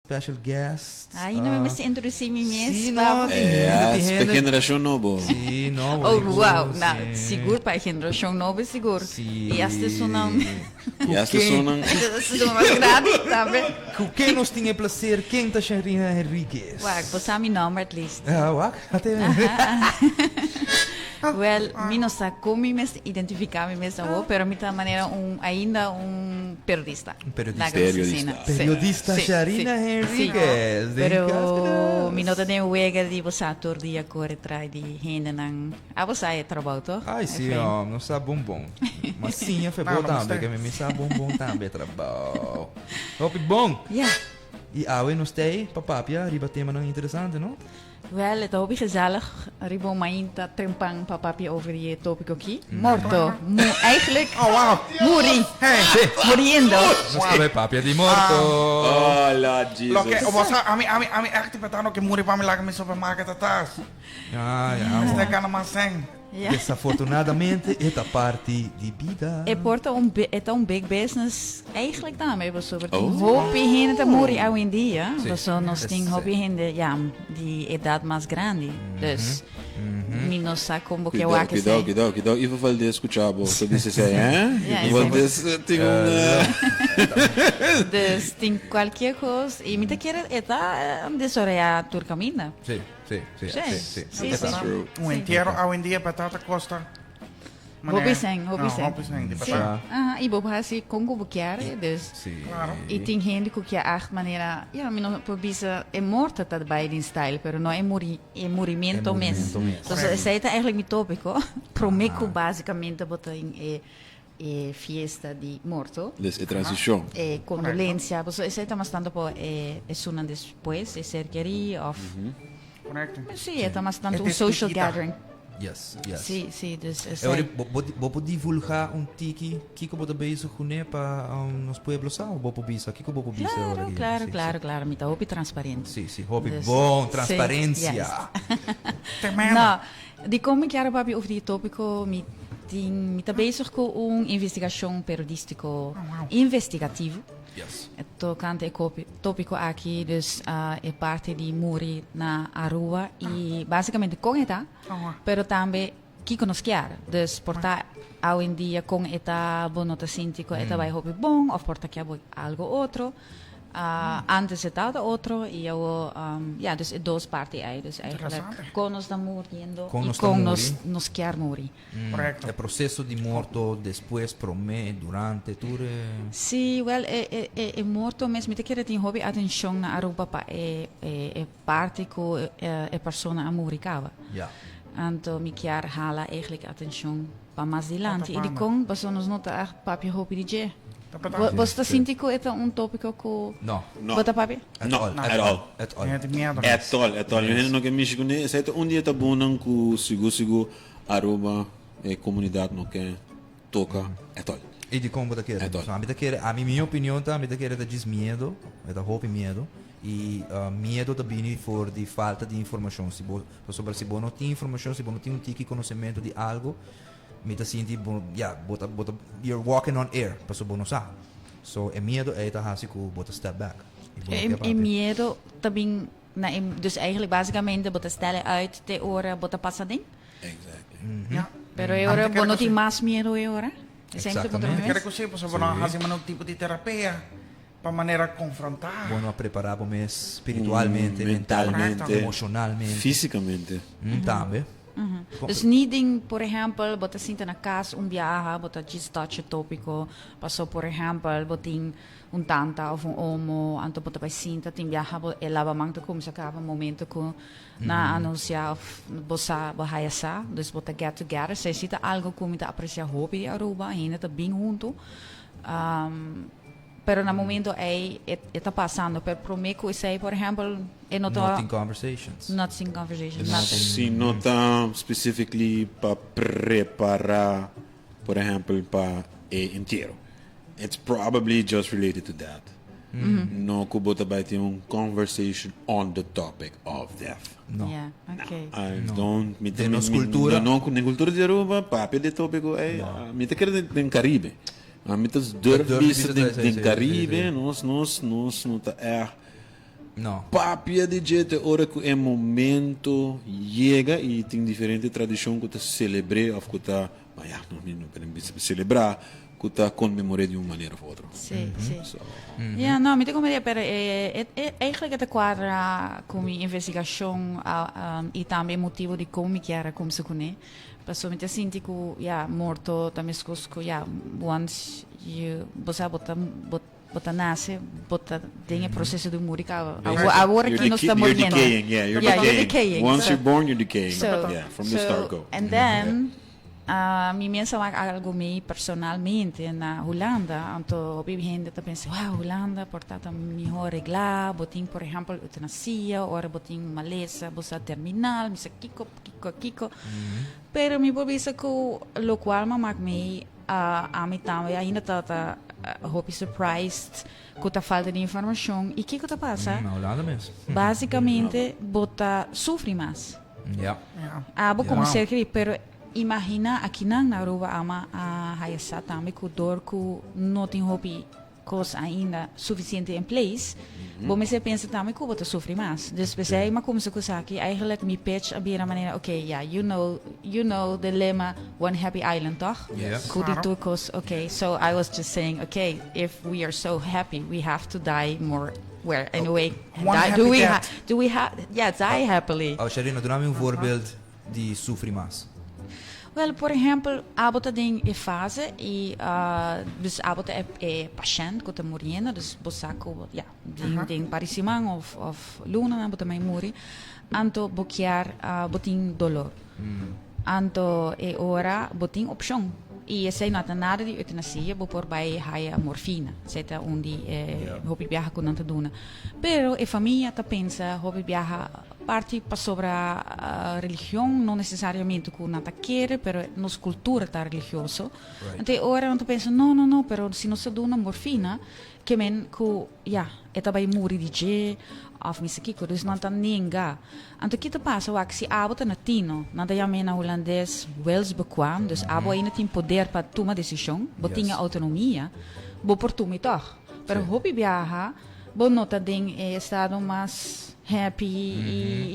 special guest. Aí não me introduzir me mesmo. Sim, não, para geração nova. Sim, não. Oh, uau, não, seguro para a geração nova, seguro. Sim. E esta sonam. E esta sonam. Esta mais grande, sabe? Com quem nós tinha prazer, quem tá Sharina Henriquez? Wag, você me nome at least. Wag, até. Well, mi não sei como me identificar me mesmo, pero mi maneira ainda periodista. Periodista Sharina Henriquez. Pero mi não tem wega de você ator de agora trai de renda não. A você é trabalho, toch? Ai, sim, não sabe bom. Mas sim, foi bom também, que me sabe bom também trabalho. Hope bom. Ja. E awe nos tei, papapia, riba tema não interessante, não? Wel, het hobby gezellig. Ribo mainta trempang papapi over die topic aqui. Morto. Eigenlijk. Oh, wow. Muri. Hey. Muriendo. Nos tei papia di morto. Oh, Lord Jesus. Lo que, a mí, echt pensando que muri para mí la que me supermarket atrás. Ja. Este kan maar zijn. Ja. Desafortunadamente, esta parte de vida. E porta big business eigenlijk daarmee was over die hobby hin te muri hoje em dia. Você nós tem hobby hin de die idade mais grande. Dus mi não sabe como que eu acho que Cuidado. E vou falar de escutar, você disse assim, hein? Ja, Vou dizer, tem Dus tem qualquer coisa. E me te quer eta desoreia turcamina. Sim. Sim. true. Un entierro hoy en día patata costa. Hobby zijn. Hobby zijn, die patata. E bobo assim Congo bukiare, dus. Claro. E tem gente que acht maneira, mi non probisa é morta tá bij die style, pero não é morimento mesmo. Então esse é eigenlijk mi tópico. Promeco basicamente botar em fiesta de morto. Dus transição. Condolência, você está mais tanto por sunan depois, cerqueria of. Correcto. Sim, está mais tanto social gathering. Yes. Sim, dus Vou divulgar tiki, Kiko bota bezig com para nos pueblos ou vou bisa, Kiko vou bisa. Claro, me tá hobby transparente. Sim, hobby bom, transparência. Não, de como que era papi over die tópico, me tá bezig com investigação periodístico investigativo. Yes. Tocante tópico aqui, dus é parte de Muri na Aruba e basicamente com ETA, pero também que nos quer, dus portar hoje em dia com ETA bonota sintico, ETA vai hobby bom, ou porta que algo outro. Antes estava outro e eu, dus é duas partes aí, dus eigenlijk com nos da muriendo e com nos quer morir. Correcto. É processo de morto, depois, promê, durante, tudo. Sim, well, é morto mesmo. Me te quer ter hobby atenção na Aruba para é parte que é pessoa amoricava. Ja. Então me quer hala eigenlijk atenção para mais adiante. E de com pessoas não tá papi hobby de Você sente que é tópico que Não. Bota papi? No, at all. At all. Eu não quero mexer com isso. Dia tá bom não com sigo Aruba e comunidade não quer toca at all. E de como você quer? A minha opinião tá, me quer é desmedo, é da roupa medo. E medo também por de falta de informação. Se você não tem informação, se você não tem tique conhecimento de algo, me tá sentindo, you're walking on air, para você não sabe. So, é medo é tá assim que bota step back. E medo também, dus eigenlijk basicamente bota stellen uit de hora bota passadinho. Exactly. Ja. Pero agora não tem mais medo agora. Exatamente. Quero que você possa fazer um tipo de terapia para maneira confrontar. Bueno, preparar para espiritualmente, mentalmente, emocionalmente, fisicamente. Também. Dus niet ding, por ejemplo, bota sinta na casa viaje, bota touch tópico, passou por exemplo, botin tanta ou omo, anto bota vai sinta, tem viaja, lava manto como se acaba momento com na anunciar bossa bahayasa, dus bota get together, se cita algo como te apreciar hobby de Aruba, ainda tá bem junto. Pero no momento está passando, pero prometo isso por exemplo, Not in conversations. Se não está specifically para preparar, por exemplo, para inteiro. It's probably just related to that. No kubota by ter conversation on the topic of death. No. Yeah, okay. Don't cultura. Não, na cultura de Aruba, papo de tópico é, me te quer no Caribe. Muitas durvis do Caribe, nós não tá No. Papia de jeito, hora que é momento chega e tem diferente tradição que tá celebrar ou que tá, mas não podemos celebrar, que tá comemorar de uma maneira ou outra. Sim, sim. So, Ja, não, me como pero eigenlijk het quadra com minha investigação e também motivo de como que era como se conhe. Passou me sinto que ja morto também escusco ja once you você bota nasce bota tem processo de morrer agora que nós estamos you're morrendo. decaying, yeah, you're decaying. Once you're born, you're decaying. Yeah, from the start go. And then mi pensa algo me personalmente na Holanda, então eu gente tá pensando, wow, Holanda portata melhor reglar, botin por exemplo eutanasia, ora botin maleza, bossa terminal, misa kiko. Pero mi pobisa que lo qual ma mag me a mim também ainda tá hope surprised com a falta de informação e que tá passa? Na Holanda mesmo. Basicamente bota sofre mais. Ja. Vou começar aqui, pero imagina aqui na Aruba ama a hayasa também com dor que não tem hope coisa ainda suficiente em place. Bom, mas você pensa também que você sofre mais. Dus we zijn maar komen ze kusaki eigenlijk mi pitch op een manier. Okay, yeah, you know the lemma One Happy Island, toch? Yes. Kuditukos. Okay, so I was just saying, okay, if we are so happy, we have to die more. Where anyway, do we have die happily? Oh, Sharina, doe een voorbeeld die sofre mais. Well, por exemplo, abota tem fase e dus abota é paciente que está morrendo, dus bosaco, ja, tem parecimang of luna na bota mai morri, anto boquear botin dolor. Anto é ora botin opção. E essa não tem nada de eutanasia, vou por vai haia morfina, certo? Onde hopi viaja com nanta duna. Pero a família tá pensa hopi viaja parte para sobre a religião, não necessariamente com nanta querer, pero nos cultura tá religioso. Então ora não pensa não, pero se não se duna morfina, que men ku eta vai morrer de je of misakiko, dus não tá ninga. Então que te passa o que se abo tá latino, nada já mena holandês wels bequam, dus abo ainda tem poder para tomar decisão, botinha autonomia, bo por tu toch. Pero hopi viaja, bo nota den estado mais happy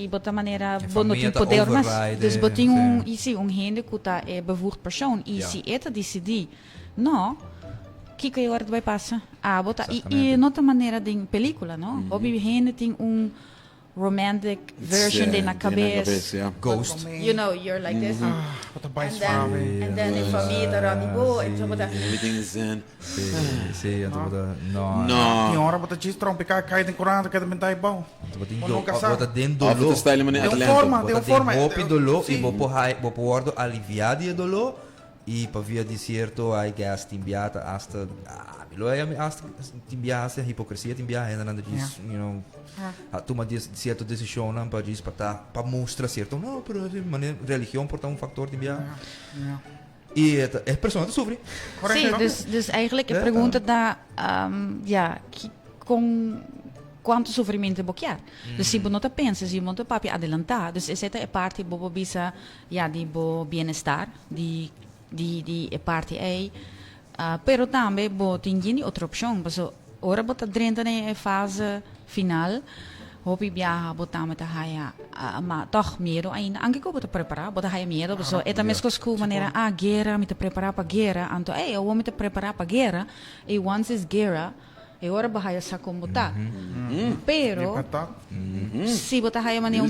e bota maneira bo não tem poder mas dus botin gente que tá bevoegd persoon e se eta decidir não que a hora vai passar bota e nota maneira de película não hobby gente tem romantic version de na cabeça yeah. Ghost. you know you're like this Wat een bijs and then in família tá randi bo e bota Everything is zen. Sim, No. Die horen wat je trompe kijk in Koran dat met die bouw. Bota dentro Of dolor. the style man Deu forma, deu forma. Hopi dolor e Sim. vou por aliviar de dolor e para via de certo ai gas timbiata hasta lo é hasta timbiata hipocrisia timbiata ainda nada disso, you know. Toma certa decisão para dizer para mostrar certo não, pero de maneira religião porta factor timbiata. E a pessoa sofre. sim dus eigenlijk a pergunta da com quanto sofrimento boquear. Dus se você não pensa, se você papi adelantar, dus essa é parte bobo bisa de bo bem-estar, de parte aí. Pero também bo tem outra opção, porque ora bota dentro na fase final, hopi viaja bota met haia, mas toch medo ainda. Anche que bota preparar, bota haia medo, porque é também com maneira guerra, me te preparar para guerra, anto eu vou me te preparar para guerra, e once is guerra, e ora bahaya sa como botar. Pero se botar haia maneira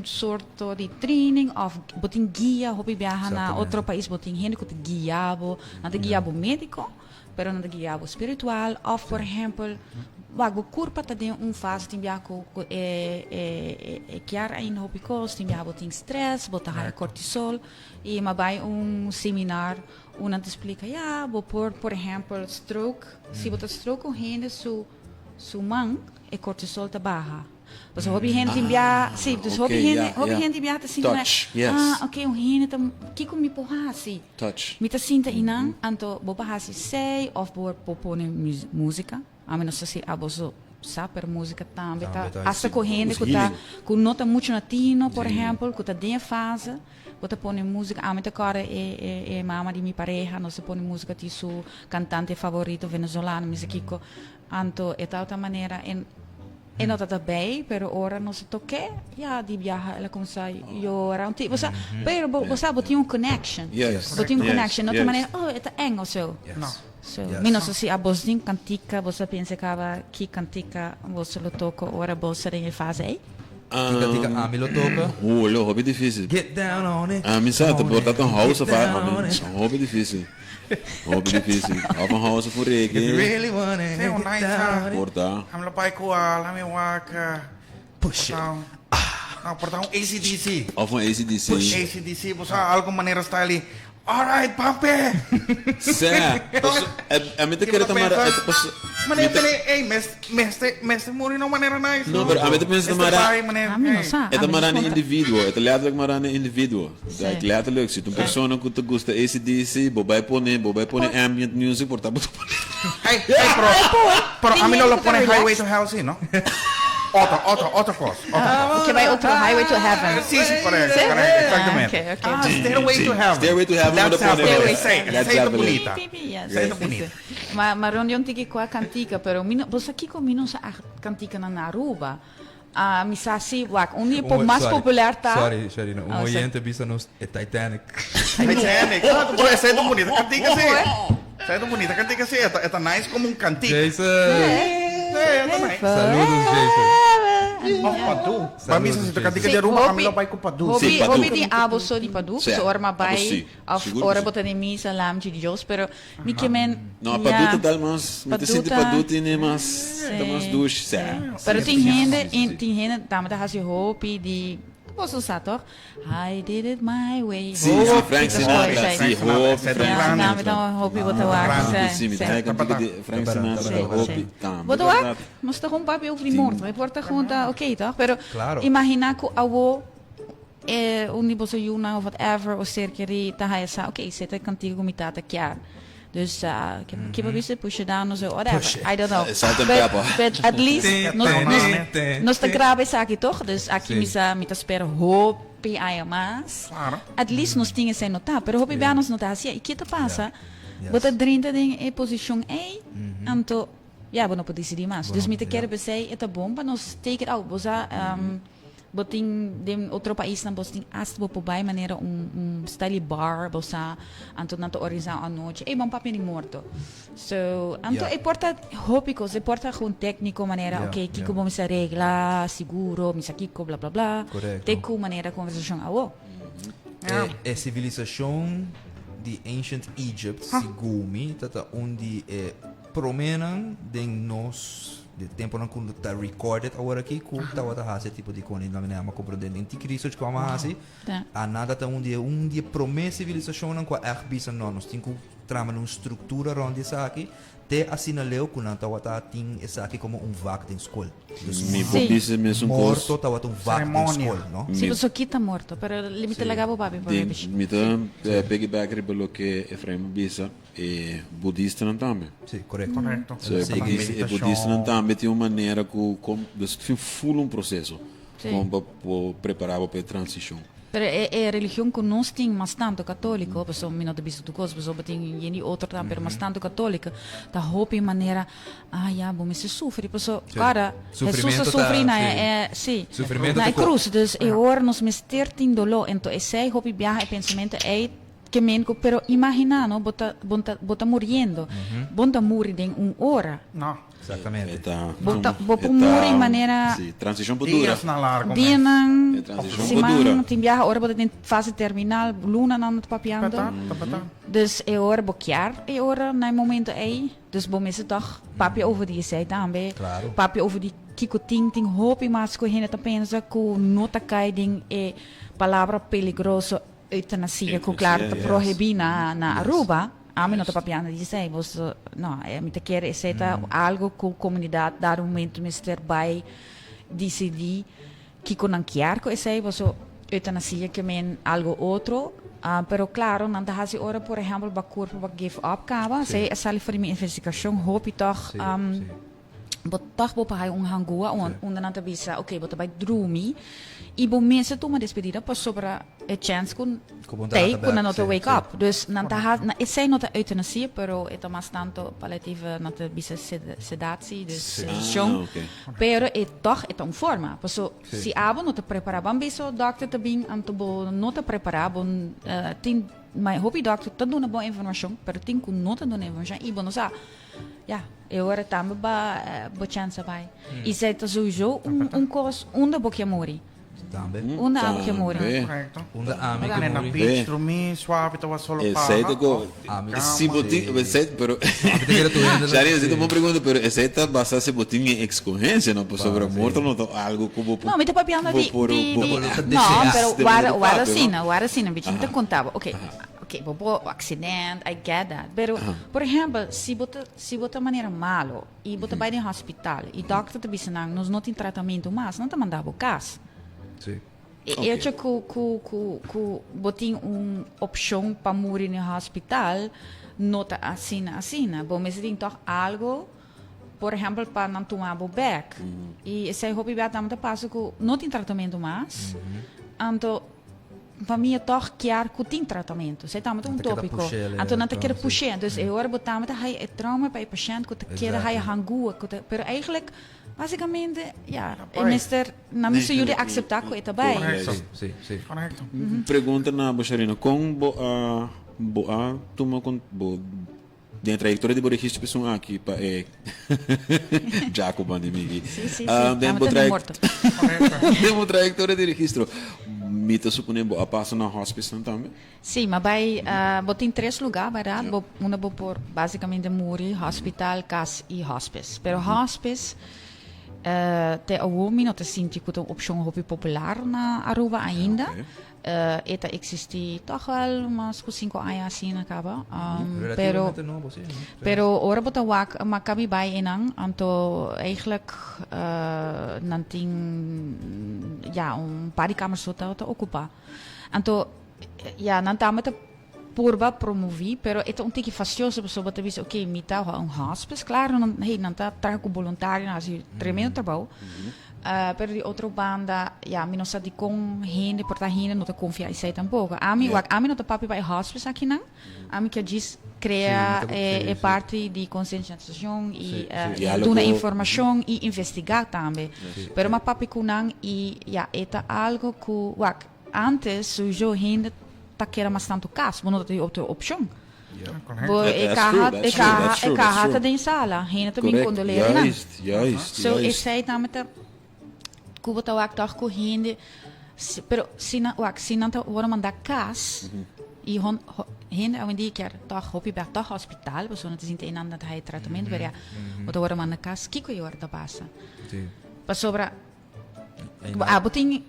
sorto de training of botin guia, hopi viaja na outro país, botin gente que te guiabo, não te guiabo médico, pero não te guiabo espiritual, of por exemplo Wago curpa tá de fase tem biaco chiar in hopi cos tem biabo tem stress bota high cortisol e mabai seminar te explica bo por exemplo stroke se bota stroke com gente su man e cortisol tá baja. Dus hopi gente tem bia sim dus hopi gente bia tá sim okay gente tá que com me porra assim Touch. me tá sinta inan anto bo bahasi sei of bo popone música a menos se aboso saber música também tá hasta correndo que tá com nota muito latino por exemplo que tá dentro fase bota põe música a meta cara é mama de minha pareja não se põe música de seu cantante favorito venezuelano mas aqui anto é tal maneira em e não tá bem, pero ora não se toque, já die viaja, ela começa yo around ti, você, pero você botou um connection, Yes. botou um Yes. connection, não Yes. tem maneira, oh, é eng ou so. Yes. No. So, Yes. menos se a bosdin cantica, você pensa que cantica, você lo toca, ora você tem fase aí? Tika ami lo toca. Lo hobby difícil. Get down on it. Ah, minsan, on tapos it, tatang house get of down on it. hobby difícil. Hobby difícil. Of een house voor If you reggae. really want it, Sí, un get nice, down on it. Porta. Ham la pai kual, ham waka. Push it. Portão ACDC. Of een ACDC. ACDC, você algo maneira style. Alright, Pampe! Sé. A mí te quiere tomar. Maneira, ei, mestre muri não maneira nice. No, pero a mí te piensa tomar. A mim não sabe. Het is maar aan een individuo. Het is letterlijk maar aan een individuo. Like, letterlijk, zit een persoon que te gusta ACDC, bobay pone ambient music, por tanto. Hey, pero a mí no lo pone Highway to Hell, sí, ¿no? Otro cosa. Que vai outro Highway to Heaven. Sí, correcto, exactamente. Ok. Stairway to Heaven. Stairway to Heaven, That's lo pone. Stairway. Led Sei Zeppelin. bonita. Yes, Sei yes, bonita. yes. Maar reunião tem que com a cantica, pero você aqui com não a cantica na Aruba. Me sabe, wak, dia pop mais popular tá. Sorry, Sharina. Ah, oyente bisa nos Titanic. Titanic. Essa é tão bonita. Cantica, sim. Essa é tão bonita. Cantica, sim. É tão nice como cantica. Jason. É tão nice. Saludos, Jason. Padu. Para mim, se tu cantica de Sim, Aruba, a hobby- mim não vai com Padu. Sim, Padu. Hobby tem abo só de Padu, Sim, so ora ma abo bai, sim, of seguro ora sim. botan em misa lam de Dios, pero mi que men. No, paduta dá mais. Me sinto Paduta. paduta e nem mais. Dá mais duche. Sé. Pero tem gente, dama da hasi hopi de. Posso usar toch? I did it my way. Sim, sim, Frank Sinatra. Sim, Hope, Sim, Frank Ja, nou, Sinatra. dan hoop je wat te wagen. Sim, tem cantiga de Frank Sinatra, Sim, Hope. Tá, Wat ook? Moest toch gewoon papi over die moord. Hij wordt er gewoon oké toch? Pero Claro. imagina que awo uniboso yuna of whatever o cerqueri ta hij sa oké zet ik kantige comitata klaar. Dus ik heb wist push it down of zo whatever. Push it. I don't know. Salt and But- pepper. But at least nos te grabe saki toch? Dus aqui Sim. mita spera hopi ai mas. Claro. At least nos tinha sem notar, pero hopi bem nos notar assim, e que te passa? Yes. Bota 30 ding em posição A, anto ja, we não decidir mais. Dus met de ja. keer bezei, het bom, para nos take it out. Bosa, botin de outro país na botin ast bo po bai maneira style bar, bosa, anto nanto organizar a noite. E bom papi ni morto. So, anto Ja. e porta hópicos, e porta gewoon técnico maneira, Ja, ok, kiko ja. bom misa regla, seguro, misa kiko, bla bla bla. Correcto. Teku maneira conversação awo. É civilização de Ancient Egypt, sigumi, tata onde promenan de nós de tempo não quando está recorded agora aqui com tá outra raça tipo de quando não me compreender em research com a raça Tá. a nada tá um dia promessa civilização não com a bisa não nós tem que trama uma estrutura onde isso aqui te assinaleu com não tá outra tem isso aqui como vac de escola Mi Sim. popis mesmo morto curso. tá outra vac de Cerimônia. escola não Se você quita morto, pero limite lagabo papi por De bicho. mi piggyback ribelo que Efraim Bisa e budista não também. sim correto Correcto. So, e budista não também tem uma maneira que dus full processo. Sim. Como preparar para a transição. Pero é religião que nós tem mas tanto católico, pessoal me não te visto tu coisa, pessoal tem yeni outro tá, pero mas tanto católica, tá hope maneira, ja, bom, se sofre, pessoal, cara, Jesus Sofrimento sofre tá, na sim. sim, Sofrimento na tá cruz, dus é hora nos mister tem dolor, então é sei hope viaja pensamento é que menco, pero imagina, no, bota muriendo, bota morir em hora, No. exatamente bota morir maneira Sim, transição por dura. Dias na largo. dia É não transição se por dura. man tem viaja hora bota em fase terminal, luna não papiando. Dus é hora boquear, é hora no momento aí. Dus bom is het toch, papi over die zei também. Claro. Papi over die kiko ting ting hopi mas ko hina pensa ko nota kai ding e palavra peligroso eutanasia ko claro Yes. te prohibir na Aruba. A mim não está papiando de sei, você não, é me te quer é algo com comunidade dar momento mister by decidir que con anquiar ko sei você eutanasia que men algo outro. Pero claro, não dá se ora, por exemplo, para corpo para give up cava, sei a sali for minha investigação, hope toch sim, sim. Bot toch bo pa hangua onda nanta bisa okay bot by drumi e bo mense toma despedida pas sobra a chance kun take kun nota wake up dus nanta na it sei nota eutanasia pero eta mas tanto palliativa nanta bisa sedatie dus sedation pero toch et un forma paso si abo nota prepara bambiso doctor te bing anto bo nota prepara bon tin my hobby doctor te doen boa informação pero tin kun nota doen informação e bo no sa ja, eu era também ba chance vai. E se tá sowieso curso onde bokia mori. Também. Onde bokia mori. Correcto. Onde amiga En la mori. beach, dormir, suave, te vas solo para. Essa se botin, pero Sharia, se uma pergunta, pero essa tá basada se botin em excorrência, não por sobre a morte, não algo como não, me tá papiando de não, pero guarda assim, me te contava. Okay. Okay, bobo acidente, I get that. Pero, por exemplo, se bota maneira malo e bota vai no hospital e doctor te bisanang nos não tem tratamento mais, não te mandava o caso. Sim. Eu acho que botin opção para morrer no hospital, nota assim. Bom, mas tem toch algo, por exemplo, para não tomar o back. E se eu hobby vai também passa que não tem tratamento mais. Então para mim é toch claro que tem tratamento. Você está muito tópico. Então não te quer puxar. Então eu agora botar muito é trauma para o paciente que te quer aí hangua, pero eigenlijk basicamente ja, mister na missa jullie acceptar que está bem. Sim. Correcto. Pergunta na Bacharina, com boa toma com de trajetória de registro pessoal aqui para Jaco pandemia. Sim. Demo trajetória de registro. Mita supone boa passa na hospice também. Sim, mas vai botar 3 lugares, verdade? Uma por basicamente muri, hospital, casa e hospice. Pero hospice te awumi no te sinti que uma opção hobby popular na Aruba ainda. Eta existe toch wel umas 5 anos assim acaba. Pero ora bota wak makabi bij inang anto eigenlijk nanting ja paar kamers te ocupa. Anto ja nantame te purba promovi, pero eta un tiki fastioso pessoa bota visa okay, mita hospice, claro, nanta trago voluntário, assim, tremendo trabalho. Pero de outra banda, ja, mi non sa di con gente, porta gente, non te confia in sei tampoco. Ami non te papi vai hospice aqui não. Ami que diz cria é parte de conscientização e dona informação e investigar também. Pero ma papi kunang e ja, eta algo que antes sujo gente ta queira mais tanto caso, não tem outra opção. Ik ga het in sala, gente também quando leren. Juist. So ik zei também Cuba tá ook toch correndo, pero se não tá vamos mandar cas e hen ao dia que toch hopi bij toch hospital, pessoa não te sente ainda dat hij tratamento beria, o tá vamos mandar cas, que coi hora tá passa. Para sobra, botin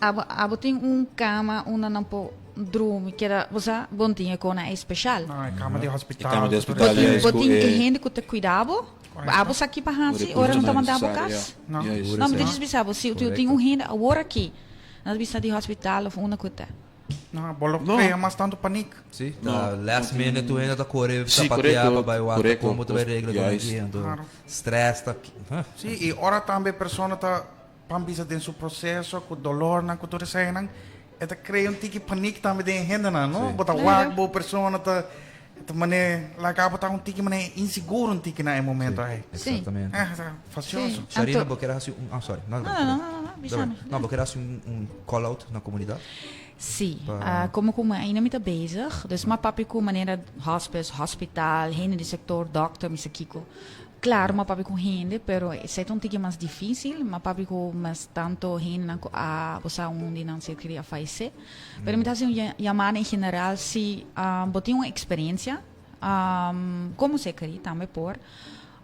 cama, não po droom, que era você bom tinha com a especial. Não, cama de hospital. Cama de hospital. Botin que gente que te cuidava. Abo aqui para Hansi, ora não está mandando a casa. Não, mas deixa eu pensar, se eu tenho renda agora aqui, não precisa de hospital ou uma coisa. Não, bolo cria mais tanto pânico. Sim, last minute tu ainda tá correndo, sapatear para o outro, como tu vai regra do dia, stress tá. Sim, e ora também pessoa tá pambisa dentro do processo, com dolor na cultura saína, eta cria tiki pânico também de renda não, bota boa pessoa tá mané acaba tá tiki mané inseguro tiki na momento aí. Exatamente. Facioso. Sharina, porque era assim sorry. Não, porque era assim call out na comunidade. Sim, como ainda me está bezig, dus maar papi com maneira hospice, hospital, gente do setor, doctor, misa kiko. Claro, mas papi com gente, pero é um tique mais difícil, mas papi com mais tanto gente você onde não se queria fazer. Pero me está assim chamada em geral se botar uma experiência, como se queria também por,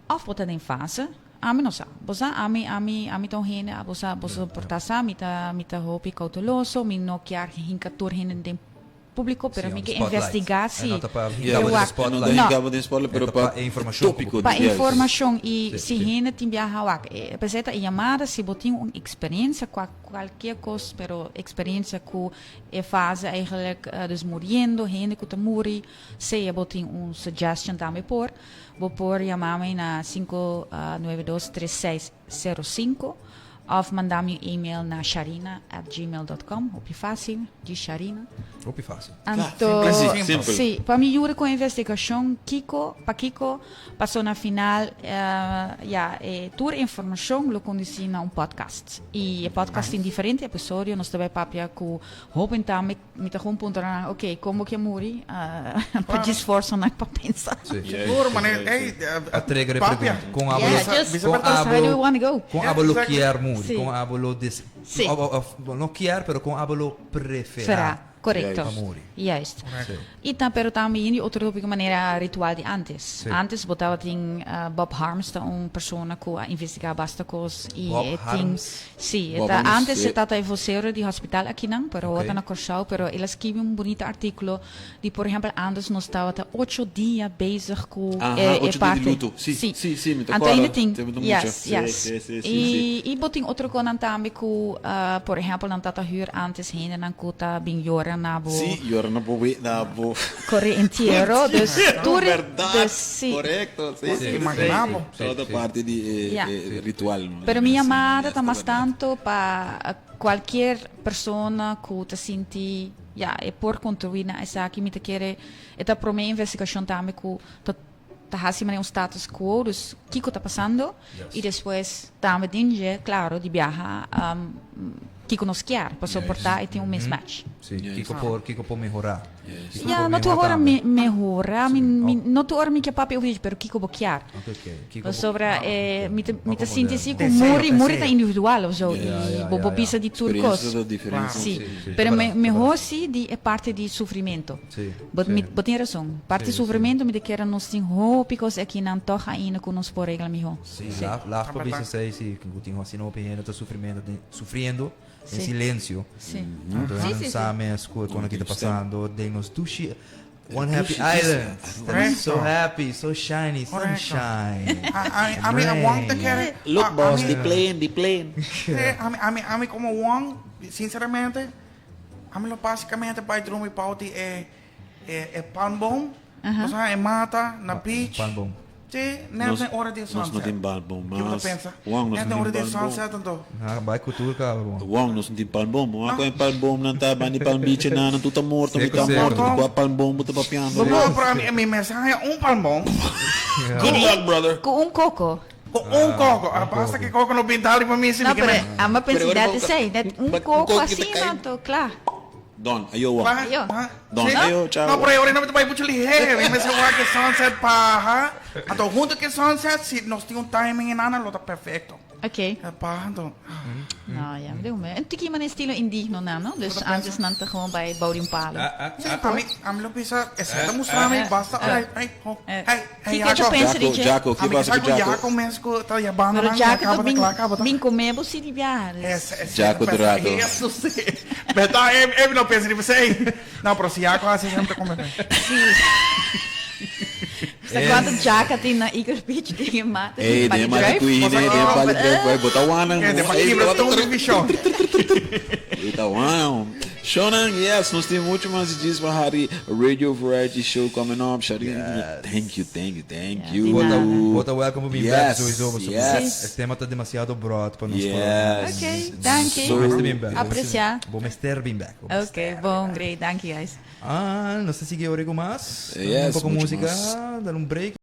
ou botar em fase. Ami não sabe, você ami tão gente, você portar sa, mita hopi cauteloso, mi não quer hincatur gente tem público, pero Sim, mi on que the spotlight. investigar, sim. Não tá para Yeah, Eu but acho- não spotlight. dá Não. hincapié de spoiler, pero Para para informação. tópico. Para yes. informação e Sim, se sim. gente tem viajar, peseta e chamada se botem uma experiência com qualquer coisa, pero experiência que é faz eigenlijk dus morrendo, gente que tá morre, se botem suggestion também vou por chamar-me na 5923605 of mandar-me e-mail na sharina@gmail.com, ou fácil, de Sharina. Opa, fácil. Então, Simples. sim, para me ajudar com a investigação, Kiko passou na final, toda a informação lo conduzi na podcast. E o podcast tem diferentes episódios, nós também papia com roupa também, me tá com ponto na, ok, como que morri, para esforço na para pensar. Sim. Seguro, man. Hey, A trigger papia. pergunta. Com Yeah, just com where do you want to go? com Yeah, abolo exactly. quer muri, Sì. com abolo Sì. não quer, pero com abolo preferar. Será, correcto. Amore. Juist. Sim. E pero também de outra maneira ritual de antes. Sim. Antes botava tem Bob Harms, uma pessoa que investiga bastante coisas e Bob tem, Harms? sim, Bob eta, Harms, antes sim. estava vocês de hospital aqui não, pero Ok. outra na Corsau, pero ele escreveu bonito artigo de, por exemplo, antes nós estava 8 dias bezig com Aham, 8 dias parte. de luto. Sim, sim, sim, me Então tocou ainda agora. tem, Teve muito yes, muito. yes. Sim, sim, sim, E botem outra coisa também com, por exemplo, não estava huur antes ainda não cuta bem jora na bo. Sim, e agora não vou ver, não vou. Corre inteiro, dus tudo, Verdade, dus, sim. correcto. Sim, sim, imaginavo. sim. Toda parte de Yeah. ritual. ¿no? Pero minha Sim, amada esta está mais verdade. tanto para qualquer pessoa que te sente, é por contribuir na essa aqui, me te quer, é para minha investigação também que tá assim status quo, dus o que está passando e depois também dinge, claro, de viajar, que nos quer para suportar e tem mismatch. Sim, Yes. Kiko por melhorar. Yes. Kiko Ja, por não tu agora também. melhora, Sim. não tu agora me que papo eu vejo, pero Kiko boquear. Ok. Kiko Sobre me te como sinto assim com Desejo, muri desejo. tá individual ou so Yeah, e bobo bisa de Experiências turcos. da diferença. Sim, sim, pero verdade, me verdade. hoje de é parte de sofrimento. Sim, But sim. me tem razão. Parte de Sim, sofrimento me de querer nos tem hópicos aqui não toca ainda com nos por regra miho. Sim, lá para ver se que tinha assim uma opinião está sofrendo em Sim. silêncio. Sim. Então, Sim, sim, sabe as coisas quando que está passando, de nos dushi One Dushi, Happy yes. Island. Correcto. So happy, so shiny, Correcto. sunshine. I mean, I want to get Look, boss, I the mean, plane. a mí como Wong, sinceramente, a mí lo básicamente para dormir pauti é palmbom, o sea, é mata na beach. Pan bom. Sim, nem tem hora de Nós não sunset. temos balbom, O que mas... você pensa? Wang, nós Nem tem não hora de temos balbom. sunset, então. Ah, vai cultura, cabrão. Wang, nós não temos palmbom. Wang, com palmbom, não está bem, palm beach, não está morto, não Seco, está seco. morto, com palmbom, não está papiando. Vamos para mim, mensagem é palmbom Good luck, brother. Com coco. com coco. Basta que coco no pintal para mim, sim, Não, que pero me... a ma pensi Pero dati bueno, sei, net but coco coco assim kita kain- não to, claro. Don, ayo, Wang. Ayo. Don, Sim. ayo, tchau. Não, pero eu não vai muito ligeiro. Eu me sei que sunset para... Então, junto que sunset, se nós temos timing em nada, lo tá perfeito. Ok. É para, então... Nou ja, bedoel me. En tiki man estilo indigno na, no? Dus antes nanta gewoon bij Bodimpalen. Sim, para mim, a mim lo pensa, essa mostrar-me, basta... Hey, Que Jaco. eu penso Jaco, de Jaco, A que mim, passa sabe com que Jaco? Jaco mesmo tá jabando Pero na já que acaba tu de acaba bem comer você de viar. Jaco do rato. Isso sim. Verdade, eu não penso em você. Não, pero se Jaco assim sempre come bem. Sa quanto jaca tem na Eagle Beach de mata. Hey, de mali kui, de pali drive, vai botar Wanang. É, de paquibra, tão no bichão. Eita, Wanang. Shonan, yes, nós temos últimas dias para Hari Radio Variety Show coming up. Sharin, thank you. Bota welcome to be back, Yes, so yes. Esse tema tá demasiado broad para nós falar. Yes. Ok, dank So- Vou je. bem back. Apreciar. Vou estar bem back. Ok, bom, great, dank you guys. Ah, não sei se eu orego mais. Yes, Um pouco muito música, mais. dar um break.